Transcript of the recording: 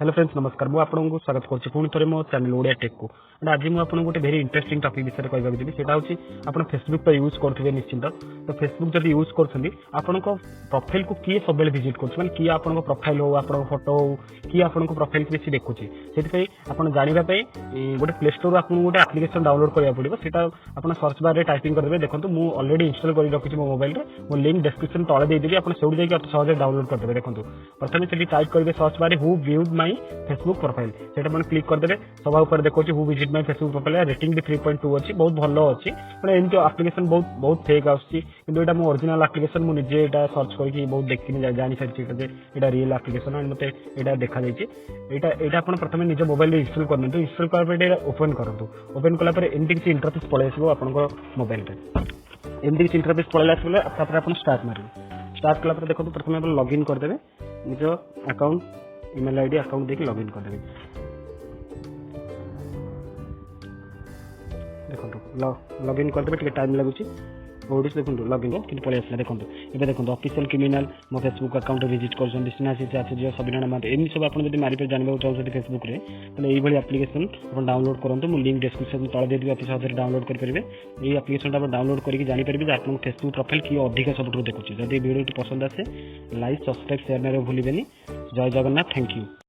Hello friends नमस्कार मु आपको स्वागत करुच्ची पुणी थे मो चैनल ओडिया टेक को आज मुझे गोटे भेरी इंटरेस्टिंग टॉपिक विषय कहवाक जी सेटा हूँ आप फेसबुक तो यूज करेंगे निश्चिंत तो फेसबुक जब यूज कर प्रोफाइल को किए सब विजिट कर किए आप प्रोफाइल हो आप फोटो हो किए आप प्रोफाइल को बेसी देखुची से आप जानवाई गोटे प्ले स्टोर आपको गोटे आप्लिकेशन डाउनलोड करा पड़ो से आप सर्च बार में टाइपिंग करेंगे देखो मुझे अलरेडी इंस्टॉल कर रखी मो मोबाइल में मो लिंक डिस्क्रिप्शन तले देदेवी आप से जाकर सहज डाउनलोड करदे देखो प्रथम से टाइप करेंगे search bar who viewed my Facebook profile से क्लिक करदे सभा ऊपर देखो who visit my Facebook profile rating भी 3.2 अच्छी बहुत भल अच्छी मैंने एमती आप्लिकेशन बहुत फेक आसूँ कि मो ओरिजिनल आप्लिकेशन मुझे यहाँ सर्च करके बहुत देखी जानी सारी यहाँ रियल आप्लिकेशन एंड मत यहाँ देखा यहाँ आप प्रथम निज मोबाइल इंस्टॉल करूँ इंस्टॉल कला ओपन करूँ ओपन कलापर एमती किसी इंटरफेस पलि आसो आप मोबाइल एमती किसी इंटरफेस पलि आसो आप स्टार्ट मारे स्टार्ट कलापर देखो प्रथम आप लॉगिन करदे निज अकाउंट ईमेल आईडी अकाउंट देखिए लॉगिन करदे देखो लॉगिन करदे टे टाइम लगुच ओडिस देखो लॉगिन कि पलि आसला देखो ये देखो ऑफिशियल क्रिमिनल मो फेसबुक अकाउंट विजिट कर सबीना मारे एम सब आप मारिपर जानवा चाहते फेसबुक में ये आप्लिकेशन आप डाउनलोड करूँ मुझे लिंक डिस्क्रिप्शन तले देदेवी अति सहज डाउनलोड करेंगे ये आप्लिकेशन आप डाउनलोड करके जानीपारे आप फेसबुक प्रोफाइल किए अधिक सब देखुचे जब वीडियो पसंद आसे लाइक सब्सक्राइब शेयर नहीं भूलें जय जगन्नाथ थैंक यू।